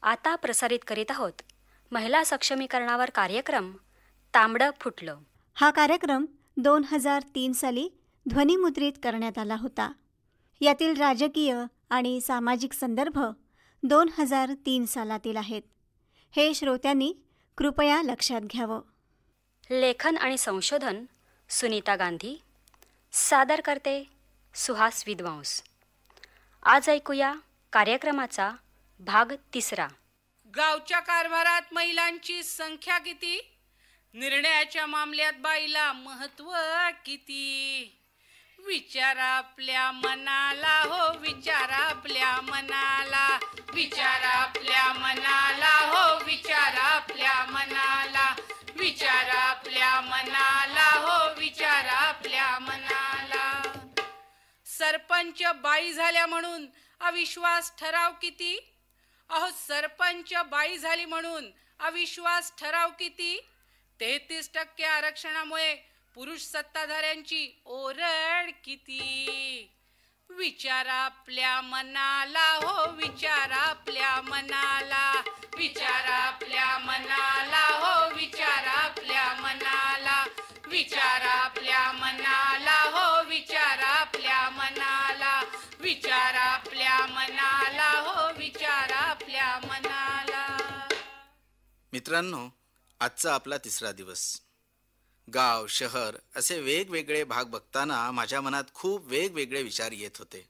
आता प्रसारित करीत आहोत महिला सक्षमीकरणावर कार्यक्रम तांबडं फुटलं. हा कार्यक्रम 2003 साली ध्वनिमुद्रित करण्यात आला होता. यातील राजकीय आणि सामाजिक संदर्भ 2003 सालातील आहेत. हे श्रोत्यांनी कृपया लक्षात घ्यावं. लेखन आणि संशोधन सुनीता गांधी. सादर करते सुहास विद्वांस. आज ऐकूया कार्यक्रमाचा भाग 3. गावच्या कारभारात महिलांची संख्या किती? निर्णयाच्या मामल्यात बाईला महत्व किती? विचारा आपल्या मनाला, हो विचारा आपल्या मनाला, विचारा आपल्या मनाला, हो विचारा आपल्या मनाला, विचारा आपल्या मनाला, हो विचारा आपल्या मनाला. सरपंच बाई झाल्या म्हणून अविश्वास ठराव किती? अहो सरपंच बाई झाली म्हणून अविश्वास ठराव किती? 33% आरक्षणामुळे पुरुष सत्ताधाऱ्यांची ओरड किती? विचारा आपल्या मनाला, हो विचारा आपल्या मनाला, विचारा आपल्या मनाला, हो विचारा आपल्या मनाला, विचारा आपल्या मनाला, हो विचारा आपल्या मनाला, विचारा आपल्या मनाला, हो विचारा आपल्या मनाला. मित्रांनो, आजचा आपला 3रा दिवस. गाव शहर असे वेगवेगळे भाग बघताना माझ्या मनात खूप वेगवेगळे विचार येत होते.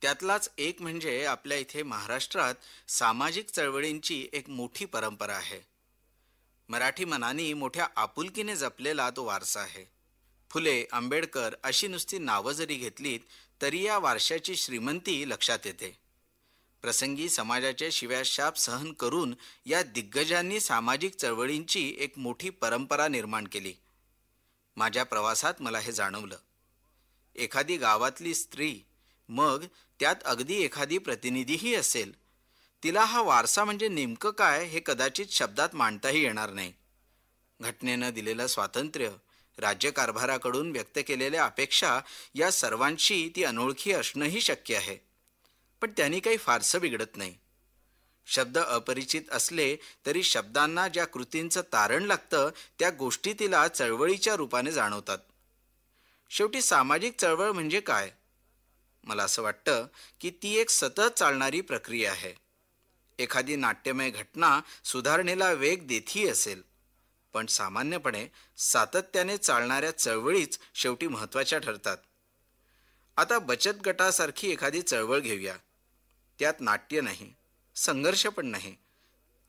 त्यातलाच एक म्हणजे आपल्या इथे महाराष्ट्रात सामाजिक चळवळींची एक मोठी परंपरा आहे. मराठी मनाने मोठ्या आपुलकीने जपलेला तो वारसा आहे. फुले, आंबेडकर अशी नुसती नावं जरी घेतलीत तरी या वारशाची श्रीमंती लक्षात येते. प्रसंगी समाजाच्या शिव्याशाप सहन करून या दिग्गजांनी सामाजिक चळवळींची एक मोठी परंपरा निर्माण केली. माझ्या प्रवासात मला हे जाणवलं. एखादी गावातली स्त्री, मग त्यात अगदी एखादी प्रतिनिधीही असेल, तिला हा वारसा म्हणजे नेमकं काय हे कदाचित शब्दात मांडताही येणार नाही. घटनेनं दिलेलं स्वातंत्र्य, राज्यकारभाराकडून व्यक्त केलेल्या अपेक्षा या सर्वांशी ती अनोळखी असणंही शक्य आहे. पण त्यांनी काही फारसं बिघडत नाही. शब्द अपरिचित असले तरी शब्दांना ज्या कृतींचं तारण लागतं त्या गोष्टी तिला चळवळीच्या रूपाने जाणवतात. शेवटी सामाजिक चळवळ म्हणजे काय? मला असं वाटतं की ती एक सतत चालणारी प्रक्रिया आहे. एखादी नाट्यमय घटना सुधारणेला वेग देतही असेल, पण सामान्यपणे सातत्याने चालणाऱ्या चळवळीच शेवटी महत्त्वाच्या ठरतात. आता बचत गटासारखी एखादी चळवळ घेऊया. त्यात नाट्य नाही, संघर्ष पण नाही.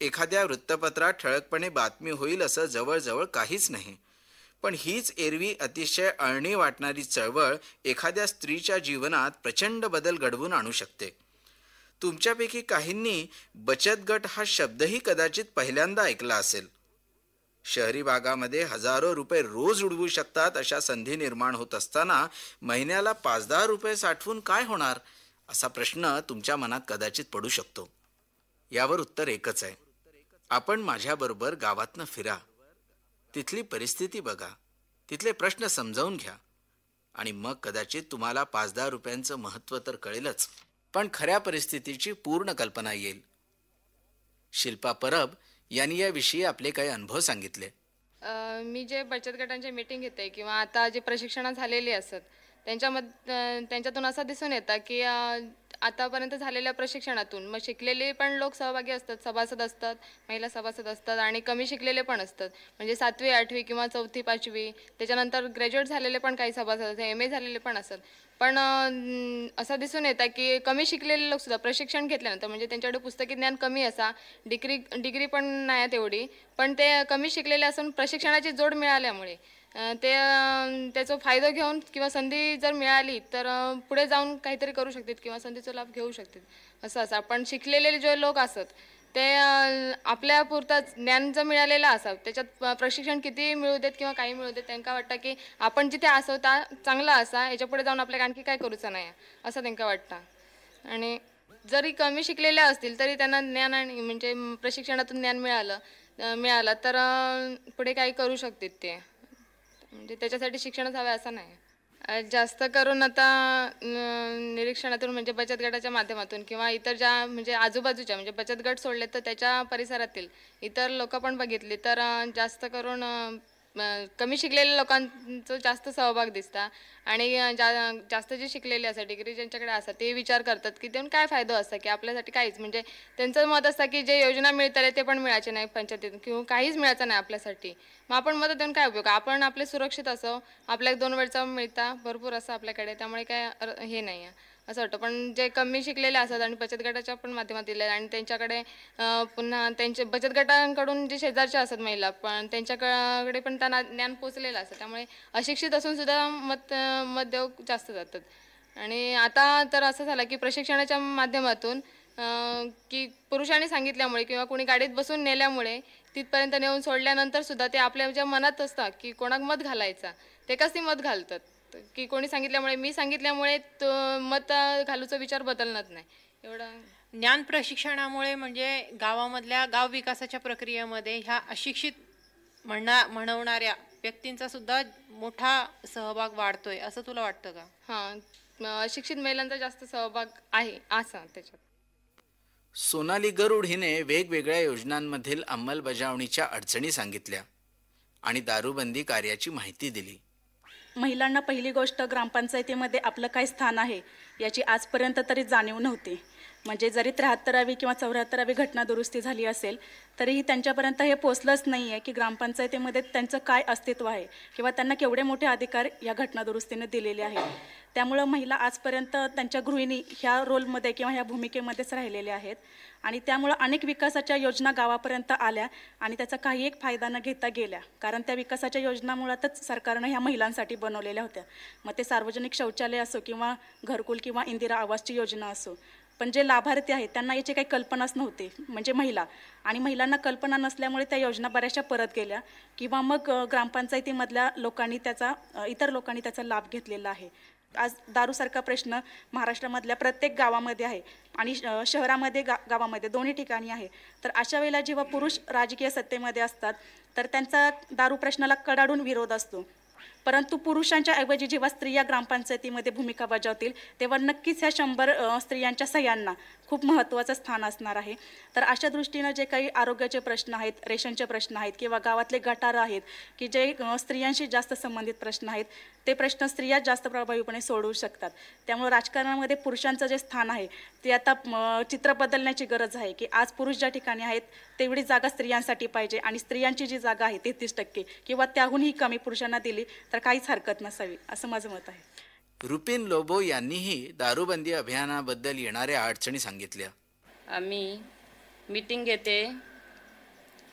एखाद्या वृत्तपत्रात ठळकपणे बातमी होईल असं जवळजवळ काहीच नाही. पण हीच एरवी अतिशय अळणी वाटणारी चळवळ एखाद्या स्त्रीच्या जीवनात प्रचंड बदल घडवून आणू शकते. तुमच्यापैकी काहींनी बचत गट हा शब्दही कदाचित पहिल्यांदा ऐकला असेल. शहरी भागामध्ये हजारो रुपये रोज उडवू शकतात अशा संधी निर्माण होत असताना महिन्याला 5-10 रुपये साठवून काय होणार असा प्रश्न तुमच्या मनात कदाचित पडू शकतो. यावर उत्तर एकच आहे. आपण माझ्याबरोबर गावातनं फिरा, तिथली परिस्थिती बघा, तिथले प्रश्न समजावून घ्या आणि मग कदाचित तुम्हाला 5-10 रुपयांचं महत्त्व तर कळेलच, पण खऱ्या परिस्थितीची पूर्ण कल्पना येईल. शिल्पा परब यांनी याविषयी आपले काही अनुभव सांगितले. मी जे बचत गटांच्या मीटिंग घेते किंवा आता जे प्रशिक्षण झालेली असतात त्यांच्यातून असं दिसून येतं की आतापर्यंत झालेल्या प्रशिक्षणातून मग शिकलेले पण लोक सहभागी असतात, सभासद असतात, महिला सभासद असतात आणि कमी शिकलेले पण असतात. म्हणजे 7वी 8वी किंवा 4थी 5वी त्याच्यानंतर ग्रॅज्युएट झालेले पण काही सभासद असतात, MA झालेले पण असतात. पण असं दिसून येतं की कमी शिकलेले लोकसुद्धा प्रशिक्षण घेतल्यानंतर म्हणजे त्यांच्याकडे पुस्तकी ज्ञान कमी असा, डिग्री पण नाही तेवढी, पण ते कमी शिकलेले असून प्रशिक्षणाची जोड मिळाल्यामुळे त्याचा फायदा घेऊन किंवा संधी जर मिळाली तर पुढे जाऊन काहीतरी करू शकतात किंवा संधीचा लाभ घेऊ शकतात असं. पण शिकलेले जे लोक असतात ते आपल्या पुरतं ज्ञान जर मिळालेलं असावं, त्याच्यात प्रशिक्षण किती मिळू देत किंवा काही मिळू देत, त्यांना वाटतं की आपण जिथे असो त्या चांगला असा, याच्या पुढे जाऊन आपल्याला आणखी काय करूचं नाही असं त्यांना वाटतं. आणि जरी कमी शिकलेल्या असतील तरी त्यांना ज्ञान आणि म्हणजे प्रशिक्षणातून ज्ञान मिळालं तर पुढे काही करू शकतात ते. म्हणजे त्याच्यासाठी शिक्षणच हवं असं नाही. जास्त करून आता निरीक्षणातून म्हणजे बचत गटाच्या माध्यमातून किंवा इतर ज्या म्हणजे आजूबाजूच्या म्हणजे बचत गट सोडले तर त्याच्या परिसरातील इतर लोक पण बघितली तर जास्त करून कमी शिकलेल्या लोकांचं जास्त सहभाग दिसता आणि जास्त जे शिकलेले असतात डिग्री ज्यांच्याकडे असतात ते विचार करतात की देऊन काय फायदा असता की आपल्यासाठी काहीच म्हणजे त्यांचं मत असतं की जे योजना मिळतात ते पण मिळायचे नाही पंचायतीतून किंवा काहीच मिळायचं नाही आपल्यासाठी. मग आपण मत देऊन काय उपयोग, आपण आपले सुरक्षित असो, आपल्या 2 वेळचा मिळता भरपूर असं आपल्याकडे, त्यामुळे काय हे नाही आहे असं वाटतं. पण जे कमी शिकलेले असतात आणि बचत गटाच्या पण माध्यमातील आणि त्यांच्याकडे पुन्हा त्यांचे बचत गटांकडून जे शेजारच्या असतात महिला पण त्यांच्याकडे पण त्यांना ज्ञान पोचलेलं असतं, त्यामुळे अशिक्षित असून सुद्धा मत मत देऊ जास्त जातात. आणि आता तर असं झालं की प्रशिक्षणाच्या माध्यमातून की पुरुषांनी सांगितल्यामुळे किंवा कोणी गाडीत बसून नेल्यामुळे तिथपर्यंत नेऊन सोडल्यानंतर सुद्धा ते आपल्या ज्या मनात असतात की कोणाक मत घालायचा ते कसे मत घालतात की कोणी सांगितल्यामुळे मी सांगितल्यामुळे तो मत घालूचा विचार बदलणार नाही एवढा. ज्ञान प्रशिक्षणामुळे म्हणजे गावामधल्या गाव विकासाच्या प्रक्रियेमध्ये ह्या अशिक्षित म्हणवणाऱ्या व्यक्तींचा सुद्धा मोठा सहभाग वाढतोय असं तुला वाटतं का? हां, अशिक्षित महिलांचा जास्त सहभाग आहे असा त्याच्यात. सोनाली गरुड हिने वेगवेगळ्या योजनांमधील अंमलबजावणीच्या अडचणी सांगितल्या आणि दारूबंदी कार्याची माहिती दिली. महिलांना पहिली गोष्ट ग्रामपंचायतीमध्ये आपलं काय स्थान आहे याची आजपर्यंत तरी जाणीव नव्हती. म्हणजे जरी 73वी किंवा 74वी घटना दुरुस्ती झाली असेल तरीही त्यांच्यापर्यंत हे पोचलंच नाही आहे की ग्रामपंचायतीमध्ये त्यांचं काय अस्तित्व आहे किंवा त्यांना केवढे मोठे अधिकार या घटना दुरुस्तीने दिलेले आहेत. त्यामुळं महिला आजपर्यंत त्यांच्या गृहिणी ह्या रोलमध्ये किंवा ह्या भूमिकेमध्येच राहिलेल्या आहेत आणि त्यामुळं अनेक विकासाच्या योजना गावापर्यंत आल्या आणि त्याचा काही एक फायदा न घेता गेल्या, कारण त्या विकासाच्या योजना मुळातच सरकारनं ह्या महिलांसाठी बनवलेल्या होत्या. मग ते सार्वजनिक शौचालय असो किंवा घरकुल किंवा इंदिरा आवासची योजना असो, पण जे लाभार्थी आहेत त्यांना याची काही कल्पनाच नव्हती, म्हणजे महिला. आणि महिलांना कल्पना नसल्यामुळे त्या योजना बऱ्याचशा परत गेल्या किंवा मग ग्रामपंचायतीमधल्या लोकांनी इतर लोकांनी त्याचा लाभ घेतलेला आहे. आज दारूसारखा प्रश्न महाराष्ट्रामधल्या प्रत्येक गावामध्ये आहे आणि शहरामध्ये गावामध्ये दोन्ही ठिकाणी आहे. तर अशा वेळेला जेव्हा पुरुष राजकीय सत्तेमध्ये असतात तर त्यांचा दारू प्रश्नाला कडाडून विरोध असतो, परंतु पुरुषांच्या ऐवजी जेव्हा स्त्रिया ग्रामपंचायतीमध्ये भूमिका बजावतील तेव्हा नक्कीच ह्या 100 स्त्रियांच्या सह्यांना खूप महत्त्वाचं स्थान असणार आहे. तर अशा दृष्टीनं जे काही आरोग्याचे प्रश्न आहेत, रेशनचे प्रश्न आहेत किंवा गावातले गटारं आहेत की जे स्त्रियांशी जास्त संबंधित प्रश्न आहेत ते प्रश्न स्त्रिया जास्त प्रभावीपणे सोडवू शकतात. त्यामुळे राजकारणामध्ये पुरुषांचं जे स्थान आहे ते आता चित्र बदलण्याची गरज आहे की आज पुरुष ज्या ठिकाणी आहेत तेवढी जागा स्त्रियांसाठी पाहिजे आणि स्त्रियांची जी जागा आहे 33% किंवा त्याहूनही कमी पुरुषांना दिली तर काहीच हरकत नसावी असं माझं मत आहे. रुपिन लोबो यांनीही दारूबंदी अभियानाबद्दल येणाऱ्या अडचणी सांगितल्या. आम्ही मीटिंग घेते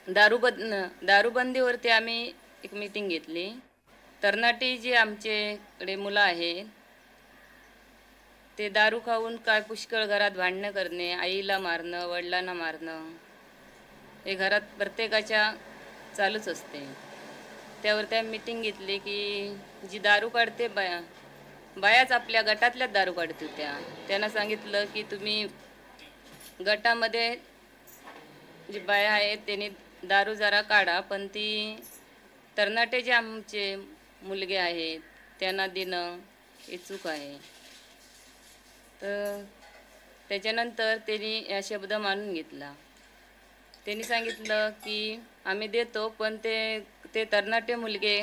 दारूबंदीवरती आम्ही एक मीटिंग घेतली. तरणाटी जी आमच्याकडे मुलं आहेत ते दारू खाऊन काय पुष्कळ घरात भांडणं करणे, आईला मारणं, वडिलांना मारणं हे घरात प्रत्येकाच्या चालूच असते. त्यावर त्या मीटिंग घेतली की जी दारू काढते बायाच आपल्या गटातल्याच दारू काढत होत्या. त्यांना सांगितलं की तुम्ही गटामध्ये जी बाया आहेत त्यांनी दारू जरा काढा, पण ती तरणाटे जे आमचे मुलगे आहेत त्यांना देणं हे चूक आहे. तर त्याच्यानंतर त्यांनी या शब्द मानून घेतला. त्यांनी सांगितलं की आम्ही देतो, पण ते तरणाटे मुलगे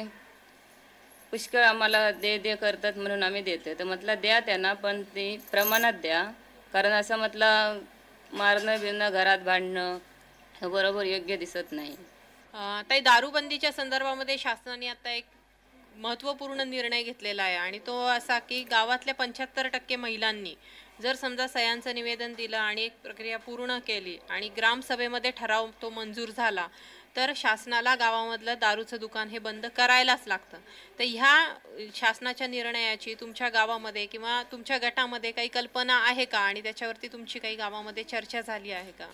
पुष्कळ आम्हाला दे करतात म्हणून आम्ही देतो. तर म्हटलं द्या त्यांना, पण ते प्रमाणात द्या, कारण असं म्हटलं मारणं बिरणं घरात भांडणं हे बरोबर योग्य दिसत नाही. ताई, दारूबंदीच्या संदर्भामध्ये शासनाने आता एक महत्त्वपूर्ण निर्णय घेतलेला आहे आणि तो असा की गावातल्या 75% महिलांनी जर समजा सह्यांचं निवेदन दिलं आणि एक प्रक्रिया पूर्ण केली आणि ग्रामसभेमध्ये ठराव तो मंजूर झाला तर शासनाला गावामधलं दारूचं दुकान हे बंद करायलाच लागतं. तर ह्या शासनाच्या निर्णयाची तुमच्या गावामध्ये किंवा तुमच्या गटामध्ये काही कल्पना आहे का आणि त्याच्यावरती तुमची काही गावामध्ये चर्चा झाली आहे का?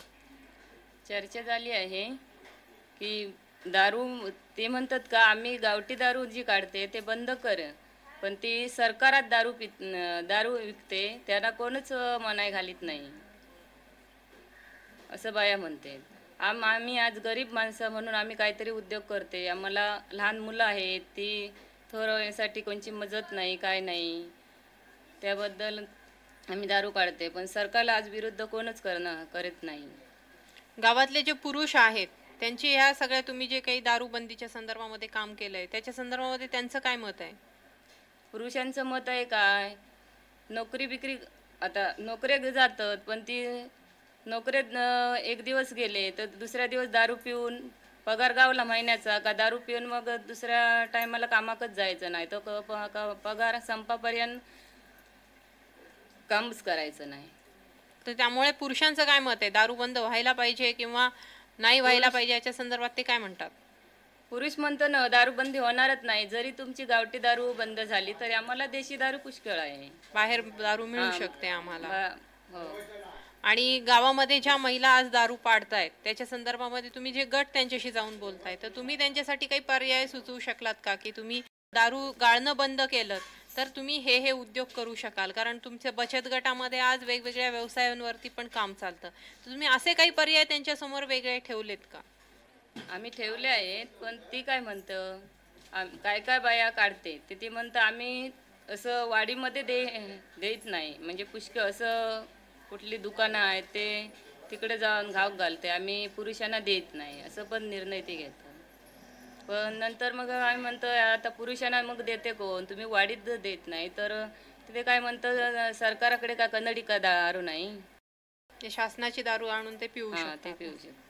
चर्चा झाली आहे की दारू ते म्हणतात का आम्ही गावठी दारू जी काढते ते बंद कर, पण ती सरकारात दारू विकते त्यांना कोणच मनाई घालीत नाही असं बाया म्हणते. आम्ही आज गरीब माणसं म्हणून आम्ही काहीतरी उद्योग करते. आम्हाला लहान मुलं आहेत ती थोरवण्यासाठी कोणची मदत नाही, काय नाही. त्याबद्दल आम्ही दारू काढते, पण सरकारला आज विरुद्ध कोणच करत नाही. गावातले जे पुरुष आहेत त्यांची ह्या सगळ्या तुम्ही जे काही दारूबंदीच्या संदर्भामध्ये काम केलंय त्याच्या संदर्भामध्ये त्यांचं काय मत आहे? पुरुषांचं मत आहे काय, नोकरी बिकरी, आता नोकऱ्या जातात, पण ती नोकरीत एक दिवस गेले तर दुसऱ्या दिवस दारू पिऊन पगार गावला महिन्याचा का दारू पिऊन मग दुसऱ्या टायमाला कामाकच जायचं नाही, तर पगार संपापर्यंत कामच करायचं नाही. तर त्यामुळे पुरुषांचं काय मत आहे? दारू बंद व्हायला पाहिजे किंवा नाही व्हायला पाहिजे याच्या संदर्भात ते काय म्हणतात? पुरुष म्हणतो ना दारूबंदी होणारच नाही, जरी तुमची गावठी दारू बंद झाली तरी आम्हाला देशी दारू पुष्कळ आहे, बाहेर दारू मिळू शकते आम्हाला. हो. आणि गावामध्ये ज्या महिला आज दारू पाडतायत त्याच्या संदर्भामध्ये तुम्ही जे गट त्यांच्याशी जाऊन बोलताय, तर तुम्ही त्यांच्यासाठी काही पर्याय सुचवू शकलात का की तुम्ही दारू गाळणं बंद केलं तर तुम्ही हे उद्योग करू शकाल? कारण तुमच्या बचत गटामध्ये आज वेगवेगळ्या व्यवसायांवरती पण काम चालतं, तर तुम्ही असे काही पर्याय त्यांच्यासमोर वेगळे ठेवलेत का? आम्ही ठेवले आहेत, पण ती काय म्हणतं, काय काय बाया काढते ती म्हणतं आम्ही असं वाडीमध्ये देत नाही, म्हणजे पुष्कळ असं कुठली दुकानं आहेत ते तिकडे जाऊन घाव घालते, आम्ही पुरुषांना देत नाही, असं पण निर्णय ते घेतात. पण नंतर मग आम्ही म्हणतो आता पुरुषांना मग देते कोण, तुम्ही वाढीत देत नाही, तर तिथे काय म्हणतं सरकाराकडे का कन्नडी का दारू नाही, ते शासनाची दारू आणून ते पिऊ ते शकतात. पिऊ शकतात.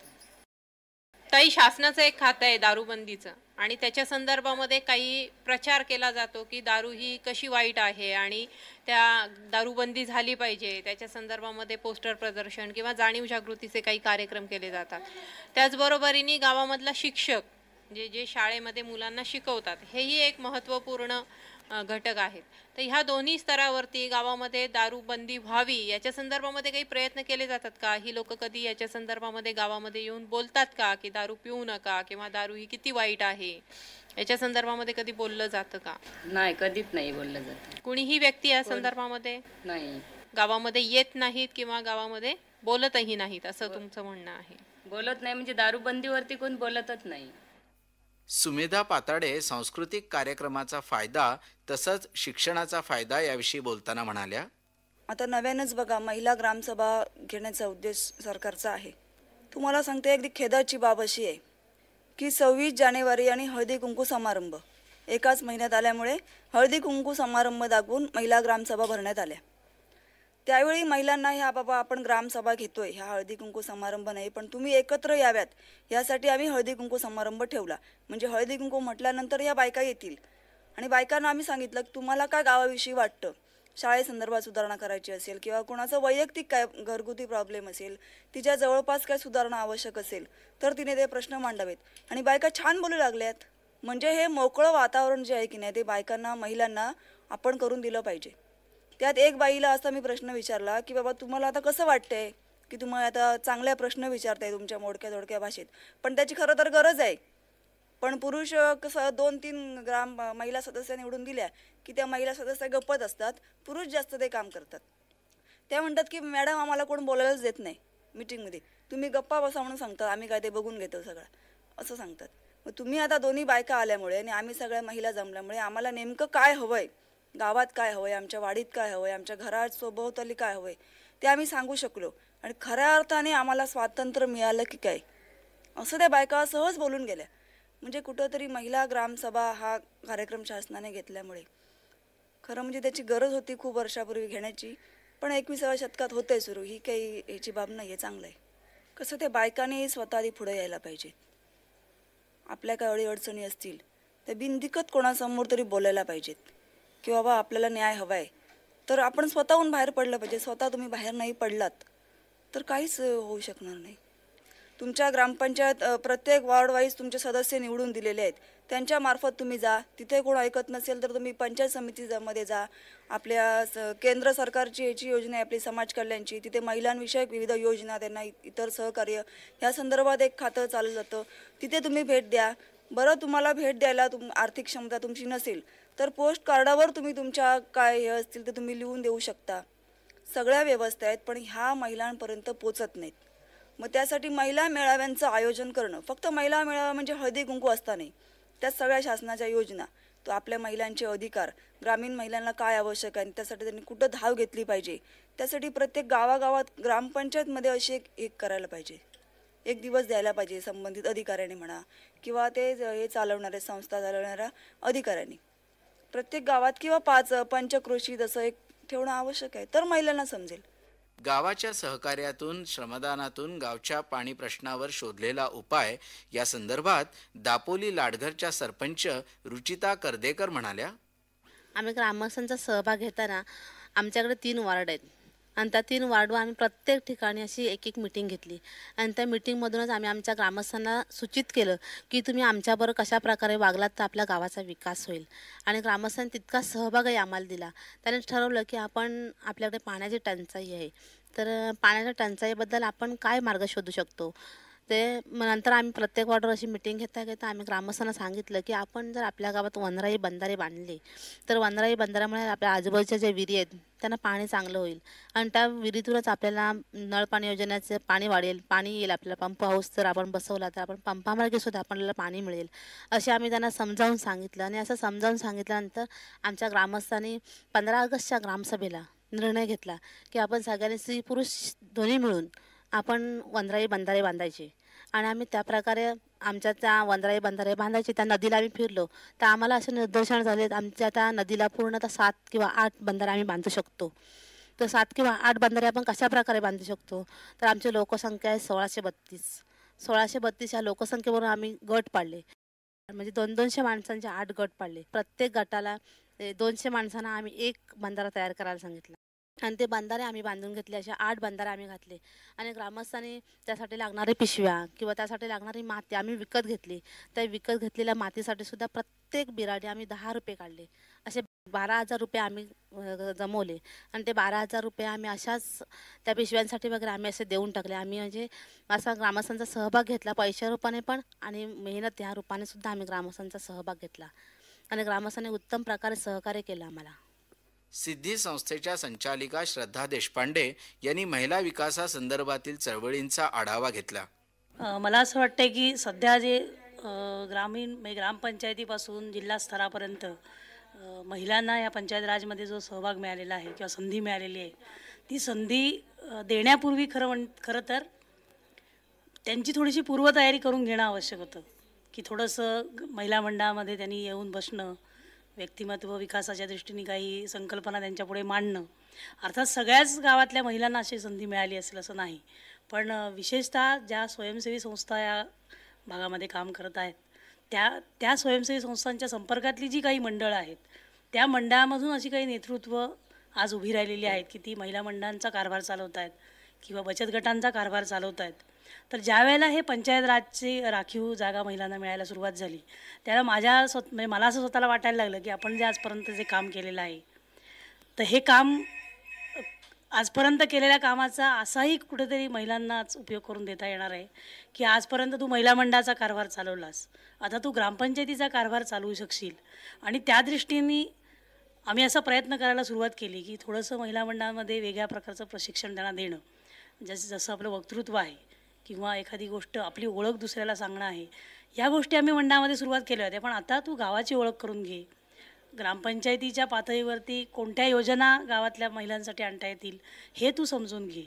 ताई, शासनाचं एक खातं आहे दारूबंदीचं आणि त्याच्या संदर्भामध्ये काही प्रचार केला जातो की दारू ही कशी वाईट आहे आणि त्या दारूबंदी झाली पाहिजे, त्याच्या संदर्भामध्ये पोस्टर प्रदर्शन किंवा जाणीव जागृतीचे काही कार्यक्रम केले जातात. त्याचबरोबरीने गावामधला शिक्षक जे शाळेमध्ये मुलांना शिकवतात हेही एक महत्त्वपूर्ण घटक आहेत. तर ह्या दोन्ही स्तरावरती गावामध्ये दारूबंदी व्हावी याच्या संदर्भामध्ये काही प्रयत्न केले जातात का? ही लोक कधी याच्या संदर्भामध्ये गावामध्ये येऊन बोलतात का की दारू पिऊ नका किंवा दारू ही किती वाईट आहे, याच्या संदर्भामध्ये कधी बोललं जातं का? नाही, कधीच नाही बोललं जातं. कुणीही व्यक्ती या संदर्भामध्ये नाही, गावामध्ये येत नाहीत किंवा गावामध्ये बोलतही नाहीत असं तुमचं म्हणणं आहे? बोलत नाही म्हणजे दारूबंदीवरती कोण बोलतच नाही. सुमेधा पाताडे सांस्कृतिक कार्यक्रमाचा फायदा तसंच शिक्षणाचा फायदा याविषयी बोलताना म्हणाल्या, आता नव्यानंच बघा महिला ग्रामसभा घेण्याचा उद्देश सरकारचा आहे. तुम्हाला सांगते अगदी खेदाची बाब अशी आहे की 26 जानेवारी आणि हळदी कुंकू समारंभ एकाच महिन्यात आल्यामुळे हळदी कुंकू समारंभ दाखवून महिला ग्रामसभा भरण्यात आल्या. त्यावेळी महिलांना ह्या बाबा आपण ग्रामसभा घेतोय, ह्या हळदी कुंकू समारंभ नाही पण तुम्ही एकत्र याव्यात यासाठी आम्ही हळदी कुंकू समारंभ ठेवला. म्हणजे हळदी कुंकू म्हटल्यानंतर या बायका येतील आणि बायकांना आम्ही सांगितलं की तुम्हाला काय गावाविषयी वाटतं, शाळेसंदर्भात सुधारणा करायची असेल किंवा कोणाचं वैयक्तिक काय घरगुती प्रॉब्लेम असेल, तिच्या जवळपास काय सुधारणा आवश्यक असेल तर तिने ते प्रश्न मांडावेत. आणि बायका छान बोलू लागल्यात. म्हणजे हे मोकळं वातावरण जे आहे की नाही ते बायकांना महिलांना आपण करून दिलं पाहिजे. त्यात एक बाईला असा मी प्रश्न विचारला की बाबा तुम्हाला आता कसं वाटतंय की तुम्हाला आता चांगल्या प्रश्न विचारताय तुमच्या मोडक्या तोडक्या भाषेत, पण त्याची खरं तर गरज आहे. पण पुरुष कसं 2-3 ग्राम महिला सदस्य निवडून दिल्या की त्या महिला सदस्य गप्पत असतात, पुरुष जास्त ते काम करतात. त्या म्हणतात की मॅडम आम्हाला कोण बोलायलाच देत नाही मीटिंगमध्ये, तुम्ही गप्पा बसा म्हणून सांगता, आम्ही काय ते बघून घेतो सगळं असं सांगतात. मग तुम्ही आता दोन्ही बायका आल्यामुळे आणि आम्ही सगळ्या महिला जमल्यामुळे आम्हाला नेमकं काय हवंय, गावात काय हवंय, आमच्या वाडीत काय हवंय, आमच्या घरात सोबतली काय हवंय ते आम्ही सांगू शकलो आणि खऱ्या अर्थाने आम्हाला स्वातंत्र्य मिळालं की काय असं त्या बायका सहज बोलून गेल्या. म्हणजे कुठंतरी महिला ग्रामसभा हा कार्यक्रम शासनाने घेतल्यामुळे खरं म्हणजे त्याची गरज होती खूप वर्षापूर्वी घेण्याची, पण 21व्या शतकात होतंय सुरू, ही काही ह्याची बाब नाही आहे. चांगलं आहे कसं त्या बायकाने स्वतः आधी पुढे यायला पाहिजे. आपल्या काय अडचणी असतील त्या बिनदिक्कत कोणासमोर तरी बोलायला पाहिजेत की बाबा आपल्याला न्याय हवा आहे, तर आपण स्वतःहून बाहेर पडलं पाहिजे. स्वतः तुम्ही बाहेर नाही पडलात तर काहीच होऊ शकणार नाही. तुमच्या ग्रामपंचायत प्रत्येक वॉर्ड वाईज तुमचे सदस्य निवडून दिलेले आहेत, त्यांच्यामार्फत तुम्ही जा. तिथे कोण ऐकत नसेल तर तुम्ही पंचायत समितीमध्ये जा. आपल्या केंद्र सरकारची याची योजना आहे आपली समाज कल्याणची, तिथे महिलांविषयक विविध योजना, त्यांना इतर सहकार्य या संदर्भात एक खातं चालू जातं, तिथे तुम्ही भेट द्या. बरं तुम्हाला भेट द्यायला आर्थिक क्षमता तुमची नसेल तर पोस्ट कार्डावर तुम्ही तुमच्या काय हे असतील ते तुम्ही लिहून देऊ शकता. सगळ्या व्यवस्था आहेत पण ह्या महिलांपर्यंत पोचत नाहीत. मग त्यासाठी महिला मेळाव्यांचं आयोजन करणं, फक्त महिला मेळावा म्हणजे हळदी कुंकू असता नाही, त्यात सगळ्या शासनाच्या योजना, तो आपल्या महिलांचे अधिकार, ग्रामीण महिलांना काय आवश्यक आहे आणि त्यासाठी त्यांनी कुठं धाव घेतली पाहिजे, त्यासाठी प्रत्येक गावागावात ग्रामपंचायतमध्ये अशी एक करायला पाहिजे, एक दिवस द्यायला पाहिजे संबंधित अधिकाऱ्याने म्हणा किंवा ते हे चालवणारे संस्था चालवणाऱ्या अधिकाऱ्यांनी. प्रत्येक गावात किंवा 5 पंचक्रोशी जसं एक ठेवणं आवश्यक आहे, तर महिलांना समजेल. गावाच्या सहकार्यातून श्रमदानातून गावच्या पाणी प्रश्नावर शोधलेला उपाय या संदर्भात दापोली लाडघरच्या सरपंच रुचिता कर्देकर म्हणाल्या. आम्ही ग्रामस्थांचा सहभाग घेताना आमच्याकडे 3 वार्ड आहेत आणि त्या 3 वार्डवर आम्ही प्रत्येक ठिकाणी अशी एक मीटिंग घेतली आणि त्या मीटिंगमधूनच आम्ही आमच्या ग्रामस्थांना सूचित केलं की तुम्ही आमच्याबरोबर कशा प्रकारे वागलात तर आपल्या गावाचा विकास होईल. आणि ग्रामस्थांनी तितका सहभागही आम्हाला दिला. त्याने ठरवलं की आपण आपल्याकडे पाण्याची टंचाई आहे, तर पाण्याच्या टंचाईबद्दल आपण काय मार्ग शोधू शकतो. ते नंतर आम्ही प्रत्येक वार्डवर अशी मिटिंग घेता आम्ही ग्रामस्थांना सांगितलं की आपण जर आपल्या गावात वनराई बंधारे बांधले तर वनराई बंधाऱ्यामुळे आपल्या आजूबाजूच्या ज्या विहिरी आहेत त्यांना पाणी चांगलं होईल आणि त्या विहिरीतूनच आपल्याला नळ पाणी योजनेचं पाणी वाढेल, पाणी येईल. आपल्याला पंप हाऊस जर आपण बसवला तर आपण पंपामार्गे सुद्धा आपल्याला पाणी मिळेल असे आम्ही त्यांना समजावून सांगितलं. आणि असं समजावून सांगितल्यानंतर आमच्या ग्रामस्थांनी 15 ऑगस्टच्या ग्रामसभेला निर्णय घेतला की आपण सगळ्यांनी स्त्री पुरुष दोन्ही मिळून आपण वनराई बंधारे बांधायचे. आणि आम्ही त्याप्रकारे आमच्या त्या वनराई बंधारे बांधायचे. त्या नदीला आम्ही फिरलो तर आम्हाला असे निदर्शन झाले आमच्या त्या नदीला पूर्णतः 7 किंवा 8 बंधारे आम्ही बांधू शकतो. तर 7 किंवा 8 बंधारे आपण कशा प्रकारे बांधू शकतो, तर आमची लोकसंख्या आहे 1632. 1632 या लोकसंख्येवरून आम्ही गट पाडले, म्हणजे 200 माणसांचे 8 गट पाडले. प्रत्येक गटाला 200 माणसांना आम्ही एक बंधारा तयार करायला सांगितला आणि ते बंधारे आम्ही बांधून घेतले. असे 8 बंधारे आम्ही घातले आणि ग्रामस्थांनी त्यासाठी लागणारे पिशव्या किंवा त्यासाठी लागणारी माती आम्ही विकत घेतली. त्या विकत घेतलेल्या मातीसाठी सुद्धा प्रत्येक बिराडी आम्ही 10 रुपये काढले. असे 12,000 रुपये आम्ही जमवले आणि ते 12,000 रुपये आम्ही अशाच त्या पिशव्यांसाठी वगैरे आम्ही असे देऊन टाकले. आम्ही म्हणजे असा ग्रामस्थांचा सहभाग घेतला, पैशा रूपाने पण आणि मेहनत ह्या रूपाने सुद्धा आम्ही ग्रामस्थांचा सहभाग घेतला आणि ग्रामस्थांनी उत्तम प्रकारे सहकार्य केलं आम्हाला. सिद्धी संस्थेच्या संचालिका श्रद्धा देशपांडे यांनी महिला विकासासंदर्भातील चळवळींचा आढावा घेतला. मला असं वाटतं की सध्या जे ग्रामपंचायतीपासून जिल्हा स्तरापर्यंत महिलांना या पंचायत राजमध्ये जो सहभाग मिळालेला आहे किंवा संधी मिळालेली आहे, ती संधी देण्यापूर्वी खरं तर त्यांची थोडीशी पूर्वतयारी करून घेणं आवश्यक होतं. की थोडंसं महिला मंडळामध्ये त्यांनी येऊन बसणं, व्यक्तिमत्व विकासाच्या दृष्टीने काही संकल्पना त्यांच्यापुढे मांडणं. अर्थात सगळ्याच गावातल्या महिलांना अशी संधी मिळाली असेल असं नाही, पण विशेषतः ज्या स्वयंसेवी संस्था या भागामध्ये काम करत आहेत त्या स्वयंसेवी संस्थांच्या संपर्कातली जी काही मंडळं आहेत त्या मंडळामधून अशी काही नेतृत्व आज उभी राहिलेली आहेत की ती महिला मंडळांचा कारभार चालवत आहेत किंवा बचत गटांचा कारभार चालवत आहेत. तर ज्या वेळेला हे पंचायत राजची राखीव जागा महिलांना मिळायला सुरुवात झाली त्याला म्हणजे मला असं स्वतःला वाटायला लागलं की आपण जे आजपर्यंत जे काम केलेलं आहे तर हे काम आजपर्यंत केलेल्या कामाचा असाही कुठेतरी महिलांनाच उपयोग करून देता येणार आहे की आजपर्यंत तू महिला मंडळाचा कारभार चालवलास, आता तू ग्रामपंचायतीचा कारभार चालवू शकशील. आणि त्या दृष्टीने आम्ही असा प्रयत्न करायला सुरुवात केली की थोडंसं महिला मंडळामध्ये वेगळ्या प्रकारचं प्रशिक्षण त्यांना देणं, जसं आपलं वक्तृत्व आहे किंवा एखादी गोष्ट आपली ओळख दुसऱ्याला सांगणं आहे, या गोष्टी आम्ही मंडळामध्ये सुरुवात केल्या होत्या. पण आता तू गावाची ओळख करून घे, ग्रामपंचायतीच्या पातळीवरती कोणत्या योजना गावातल्या महिलांसाठी आणता येतील हे तू समजून घे.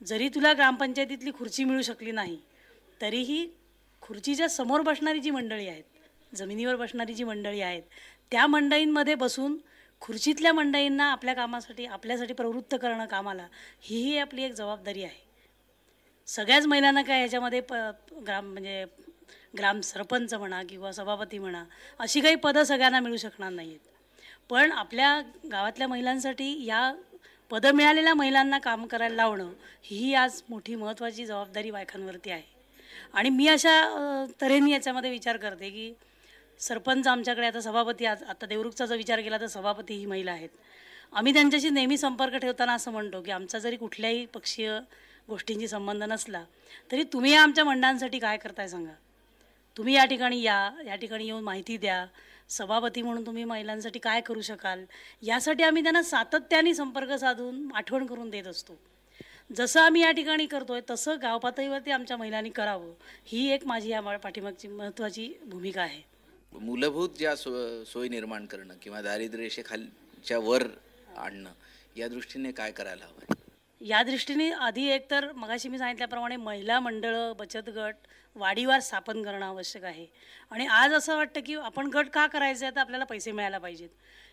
जरी तुला ग्रामपंचायतीतली खुर्ची मिळू शकली नाही तरीही खुर्चीच्या समोर बसणारी जी मंडळी आहेत, जमिनीवर बसणारी जी मंडळी आहेत, त्या मंडळींमध्ये बसून खुर्चीतल्या मंडळींना आपल्या कामासाठी आपल्यासाठी प्रवृत्त करणं कामाला, ही आपली एक जबाबदारी आहे. सगळ्याच महिलांना काय ह्याच्यामध्ये ग्राम सरपंच म्हणा किंवा सभापती म्हणा अशी काही पदं सगळ्यांना मिळू शकणार नाही आहेत. पण आपल्या गावातल्या महिलांसाठी या पदं मिळालेल्या महिलांना काम करायला लावणं ही आज मोठी महत्त्वाची जबाबदारी बायकांवरती आहे. आणि मी अशा तऱ्हेने याच्यामध्ये विचार करते की सरपंच आमच्याकडे आता सभापती, आता देवरुखचा जर विचार केला तर सभापती ही महिला आहेत. आम्ही त्यांच्याशी नेहमी संपर्क ठेवताना असं म्हणतो की आमचा जरी कुठल्याही पक्षीय गोष्टींची संबंध नसला तरी तुम्ही आमच्या मंडळांसाठी काय करताय सांगा, तुम्ही या ठिकाणी या ठिकाणी येऊन माहिती द्या, सभापती म्हणून तुम्ही महिलांसाठी काय करू शकाल, यासाठी आम्ही त्यांना सातत्याने संपर्क साधून आठवण करून देत असतो. जसं आम्ही या ठिकाणी करतोय तसं गाव पातळीवरती आमच्या महिलांनी करावं, ही एक माझी या पाठीमागची महत्त्वाची भूमिका आहे. मूलभूत ज्या सोयी निर्माण करणं किंवा दारिद्र्य रेषेखालच्या वर आणणं, या दृष्टीने काय करायला हवं? या दृष्टीने आधी एक तर मगाशी मी सांगितल्याप्रमाणे महिला मंडळं, बचत गट वाडीवार स्थापन करणं आवश्यक आहे. आणि आज असं वाटतं की आपण गट का करायचे, तर आपल्याला पैसे मिळायला पाहिजेत,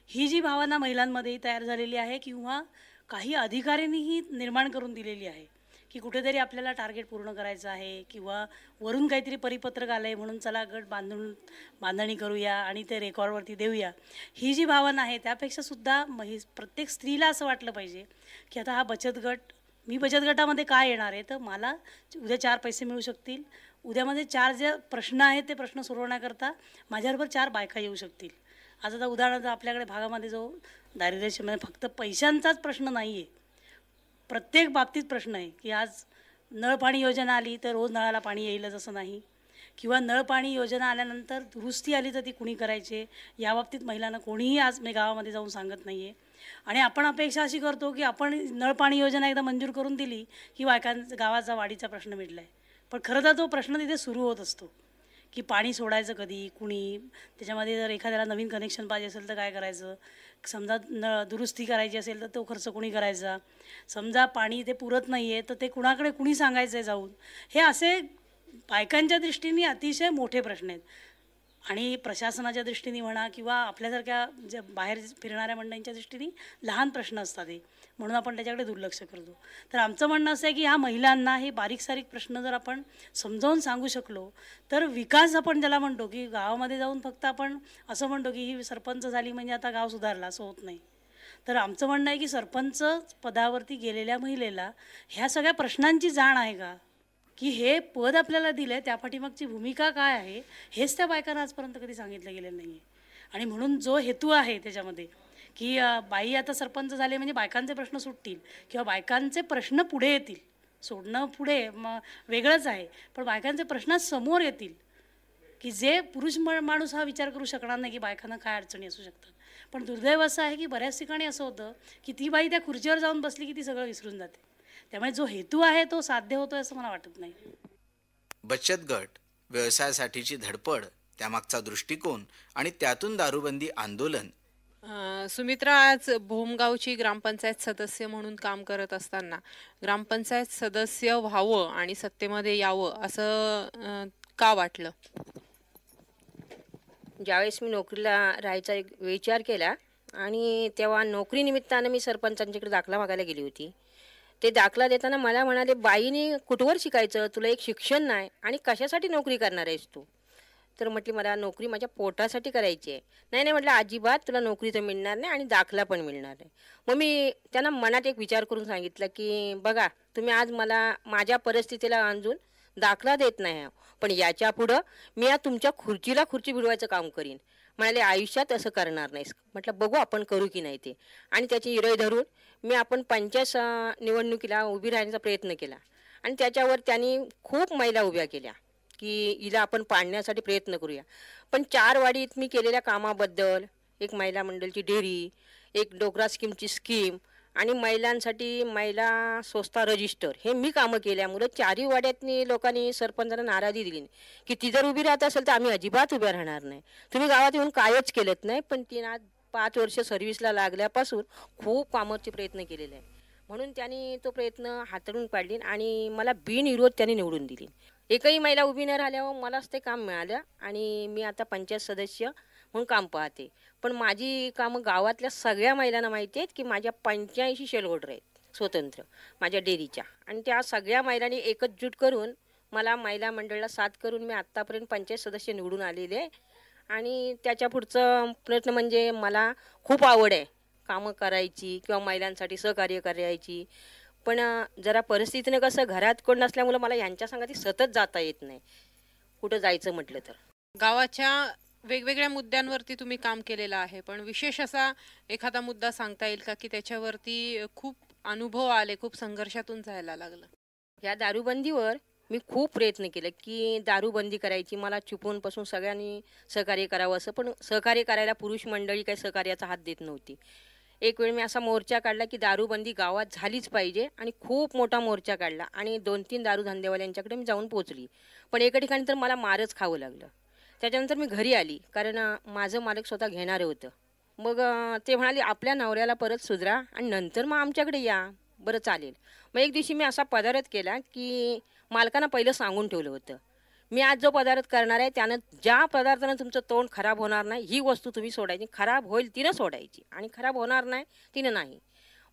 ही जी भावना महिलांमध्ये तयार झालेली आहे किंवा काही अधिकाऱ्यांनीही निर्माण करून दिलेली आहे की कुठेतरी आपल्याला टार्गेट पूर्ण करायचं आहे किंवा वरून काहीतरी परिपत्रक आलं आहे म्हणून चला गट बांधणी करूया आणि ते रेकॉर्डवरती देऊया. ही जी भावना आहे त्यापेक्षासुद्धा प्रत्येक स्त्रीला असं वाटलं पाहिजे की आता हा बचत गट, मी बचत गटामध्ये काय येणार आहे, तर मला उद्या 4 पैसे मिळू शकतील, उद्यामध्ये 4 जे प्रश्न आहेत ते प्रश्न सोडवण्याकरता माझ्याबरोबर 4 बायका येऊ शकतील. आज आता उदाहरणार्थ आपल्याकडे भागामध्ये जो दारिद्र्यामध्ये फक्त पैशांचाच प्रश्न नाही आहे, प्रत्येक बाबतीत प्रश्न आहे की आज नळ पाणी योजना आली तर रोज नळाला पाणी येईलच असं नाही, किंवा नळ पाणी योजना आल्यानंतर दुरुस्ती आली तर ती कुणी करायचे, या बाबतीत महिलांना कोणीही आज मी गावामध्ये जाऊन सांगत नाही आहे. आणि आपण अपेक्षा अशी करतो की आपण नळ पाणी योजना एकदा मंजूर करून दिली की गावाचा वाढीचा प्रश्न मिटला आहे. पण खरं तर तो प्रश्न तिथे सुरू होत असतो की पाणी सोडायचं कधी, कुणी, त्याच्यामध्ये जर एखाद्याला नवीन कनेक्शन पाहिजे असेल तर काय करायचं, समजा दुरुस्ती करायची असेल तर तो खर्च कुणी करायचा, समजा पाणी ते पुरत नाही आहे तर ते कुणाकडे कुणी सांगायचं आहे जाऊन. हे असे बायकांच्या दृष्टीने अतिशय मोठे प्रश्न आहेत. आणि प्रशासनाच्या दृष्टीने म्हणा किंवा आपल्यासारख्या ज्या बाहेर फिरणाऱ्या मंडळींच्या दृष्टीने लहान प्रश्न असतात हे, म्हणून आपण त्याच्याकडे दुर्लक्ष करतो. तर आमचं म्हणणं असं आहे की ह्या महिलांना हे बारीक सारीक प्रश्न जर आपण समजावून सांगू शकलो तर विकास आपण ज्याला म्हणतो की गावामध्ये जाऊन फक्त आपण असं म्हणतो की ही सरपंच झाली म्हणजे आता गाव सुधारला, असं होत नाही. तर आमचं म्हणणं आहे की सरपंच पदावरती गेलेल्या महिलेला ह्या सगळ्या प्रश्नांची जाण आहे का, की हे पद आपल्याला दिलं आहे त्या पाठीमागची भूमिका काय आहे, हेच त्या बायकांना आजपर्यंत कधी सांगितलं गेलं नाही आहे. आणि म्हणून जो हेतू आहे त्याच्यामध्ये की बाई आता सरपंच झाले म्हणजे बायकांचे प्रश्न सुटतील किंवा बायकांचे प्रश्न पुढे येतील, सोडणं पुढे वेगळंच आहे, पण बायकांचे प्रश्न समोर येतील की जे पुरुष माणूस हा विचार करू शकणार नाही की बायकांना काय अडचणी असू शकतात. पण दुर्दैव असं आहे की बऱ्याच ठिकाणी असं होतं की ती बाई त्या खुर्चीवर जाऊन बसली की ती सगळं विसरून जाते. त्यामुळे जो हेतू आहे तो साध्य होतोय असं मला वाटत नाही. बचत गट, व्यवसायासाठीची धडपड, त्यामागचा दृष्टिकोन आणि त्यातून दारूबंदी आंदोलन. सुमित्रा, आज भोमगावची ग्रामपंचायत सदस्य म्हणून काम करत असताना ग्रामपंचायत सदस्य व्हावं आणि सत्तेमध्ये यावं असं का वाटलं? ज्यावेळेस मी नोकरीला राहायचा एक विचार केला आणि तेव्हा नोकरीनिमित्तानं मी सरपंचांच्याकडे दाखला मागायला गेली होती. ते दाखला देताना मला म्हणाले, बाईने कुठवर शिकायचं, तुला एक शिक्षण नाही आणि कशासाठी नोकरी करणार आहेस तू? तर म्हटली मला नोकरी माझ्या पोटासाठी करायची आहे. नाही म्हटलं अजिबात तुला नोकरी तर मिळणार नाही आणि दाखला पण मिळणार नाही. मग मी त्यांना मनात एक विचार करून सांगितलं की बघा, तुम्ही आज मला माझ्या परिस्थितीला अंजून दाखला देत नाही, पण याच्या पुढं मी आज तुमच्या खुर्चीला खुर्ची भिडवायचं काम करीन. म्हणाले आयुष्यात असं करणार नाहीस. म्हटलं बघू आपण करू की नाही ते. आणि त्याची इरय धरून मी आपण पंचायत निवडणुकीला उभी राहण्याचा प्रयत्न केला आणि त्याच्यावर त्यांनी खूप महिला उभ्या केल्या की हिला आपण पाडण्यासाठी प्रयत्न करूया. पण 4 वाडीत मी केलेल्या कामाबद्दल, एक महिला मंडळची डेअरी, एक डोकरा स्कीमची स्कीम आणि महिलांसाठी महिला स्वस्ता रजिस्टर, हे मी कामं केल्यामुळं 4ही वाड्यातनी लोकांनी सरपंचांना नाराजी दिली की ती जर उभी राहत असेल तर आम्ही अजिबात उभ्या राहणार नाही, तुम्ही गावात येऊन कायच केलंच नाही. पण ती आज 5 वर्ष सर्व्हिसला लागल्यापासून खूप कामाचे प्रयत्न केलेले आहे. म्हणून त्यांनी तो प्रयत्न हाताळून काढली आणि मला बिनविरोध त्यांनी निवडून दिली. एकही महिला उभी न राहिल्यावर मलाच ते काम मिळालं आणि मी आता पंचायत सदस्य म्हणून काम पाहते. पण माझी कामं गावातल्या सगळ्या महिलांना माहिती आहेत की माझ्या 85 शेल होल्डर आहेत स्वतंत्र माझ्या डेअरीच्या, आणि त्या सगळ्या महिलांनी एकजूट करून मला महिला मंडळाला साथ करून मी आत्तापर्यंत पंचायत सदस्य निवडून आलेले आहे. आणि त्याच्या पुढचं प्रयत्न म्हणजे मला खूप आवड आहे कामं करायची किंवा महिलांसाठी सहकार्य करायची. पण जरा परिस्थितीने कसं घरात कोण नसल्यामुळं मला यांच्या संगती सतत जाता येत नाही कुठं जायचं म्हटलं तर. गावाच्या वेगवेगळ्या मुद्द्यांवरती तुम्ही काम केलेलं आहे, पण विशेष असा एखादा मुद्दा सांगता येईल का की त्याच्यावरती खूप अनुभव आले, खूप संघर्षातून जायला लागलं? या दारूबंदीवर मी खूप प्रयत्न केले की दारूबंदी करायची, मला चुपूनपासून सगळ्यांनी सहकार्य करावं असं, पण सहकार्य करायला पुरुष मंडळी काही सहकार्याचा हात देत नव्हती. एक वेळ मी असा मोर्चा काढला की दारूबंदी गावात झालीच पाहिजे आणि खूप मोठा मोर्चा काढला आणि 2-3 दारू धंदेवाल्यांच्याकडे मी जाऊन पोचली. पण एका ठिकाणी तर मला मारच खावं लागलं. त्याच्यानंतर मी घरी आली, कारण माझं मालक स्वतः घेणारे होतं. मग ते म्हणाले आपल्या नवऱ्याला परत सुधरा आणि नंतर मग आमच्याकडे या. बरं चालेल. मग एक दिवशी मी असा पदार्थ केला की मालकांना पहिलं सांगून ठेवलं होतं, मी आज जो पदार्थ करणार आहे त्यानं ज्या पदार्थानं तुमचं तोंड खराब होणार नाही ही वस्तू तुम्ही सोडायची. खराब होईल तिनं सोडायची आणि खराब होणार नाही तिनं नाही.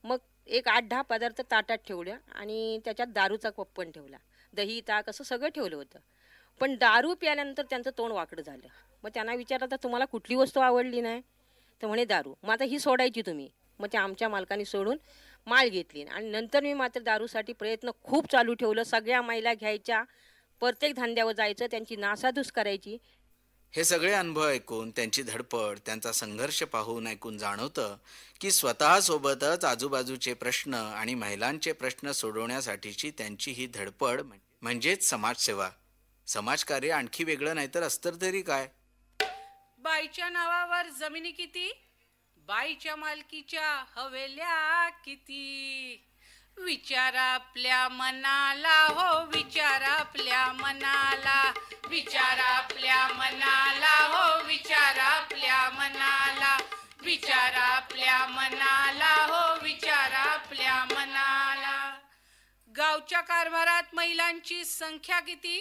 मग एक 8-10 पदार्थ ताटात ठेवल्या आणि त्याच्यात दारूचा कप पण ठेवला, दही ताक असं सगळं ठेवलं होतं. पण दारू प्याल्यानंतर त्यांचं तोंड वाकडं झालं. मग त्यांना विचारलं तर तुम्हाला कुठली वस्तू आवडली नाही? तर म्हणे दारू. मग आता ही सोडायची तुम्ही. मग ते आमच्या मालकाने सोडून माळ घेतली आणि नंतर मी मात्र दारूसाठी प्रयत्न खूप चालू ठेवलं. सगळ्या महिला घ्यायच्या, प्रत्येक धंद्यावर जायचं, त्यांची नासाधूस करायची. हे सगळे अनुभव ऐकून, त्यांची धडपड, त्यांचा संघर्ष पाहून ऐकून जाणवतं की स्वतःसोबतच आजूबाजूचे प्रश्न आणि महिलांचे प्रश्न सोडवण्यासाठीची त्यांची ही धडपड म्हणजेच समाजसेवा. समाजकार्य आणखी वेगळं नाही तर असतं तरी काय. बाईच्या नावावर जमिनी किती, बाईच्या मालकीच्या हवेल्या किती. विचारा आपल्या मनाला, हो विचारा आपल्या मनाला, विचारा आपल्या मनाला, हो विचारा आपल्या मनाला, विचारा आपल्या मनाला, हो विचारा आपल्या मनाला. गावच्या कारभारात महिलांची संख्या किती,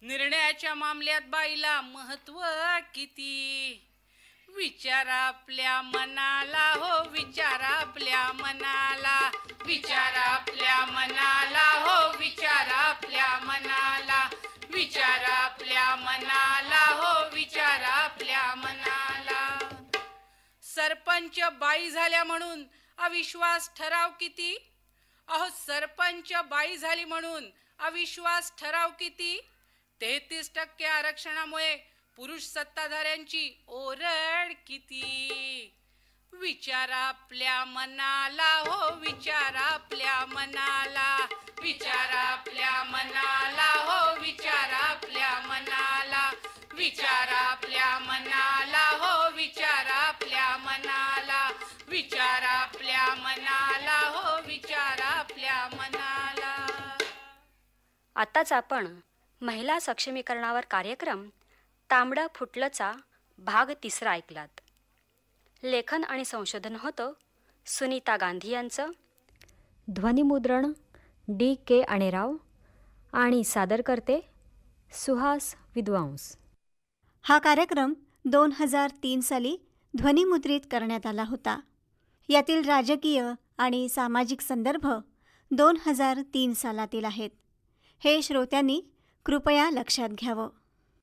निर्णयाच्या मामल्यात बाईला महत्व किती. विचारा आपल्या मनाला, हो विचारा आपल्या मनाला, विचारा आपल्या मनाला, हो विचारा आपल्या मनाला, विचारा आपल्या मनाला, हो विचारा आपल्या मनाला. सरपंच बाई झाल्या म्हणून अविश्वास ठराव किती, अहो सरपंच बाई झाली म्हणून अविश्वास ठराव किती. 33% आरक्षणामुळे पुरुष सत्ताधाऱ्यांची ओरड किती. विचारा आपल्या मनाला, हो विचारा आपल्या मनाला, विचारा आपल्या मनाला, हो विचारा आपल्या मनाला, विचारा आपल्या मनाला, हो विचारा आपल्या मनाला, विचारा आपल्या मनाला, हो विचारा आपल्या मनाला. आताच आपण महिला सक्षमीकरणावर कार्यक्रम तांबडं फुटलंचा भाग 3 ऐकलात. लेखन आणि संशोधन होतं सुनीता गांधी यांचं. ध्वनिमुद्रण D.K. अणेराव आणि सादर करते सुहास विद्वांस. हा कार्यक्रम 2003 साली ध्वनिमुद्रित करण्यात आला होता. यातील राजकीय आणि सामाजिक संदर्भ 2003 सालातील आहेत. हे श्रोत्यांनी कृपया लक्षात घ्यावं.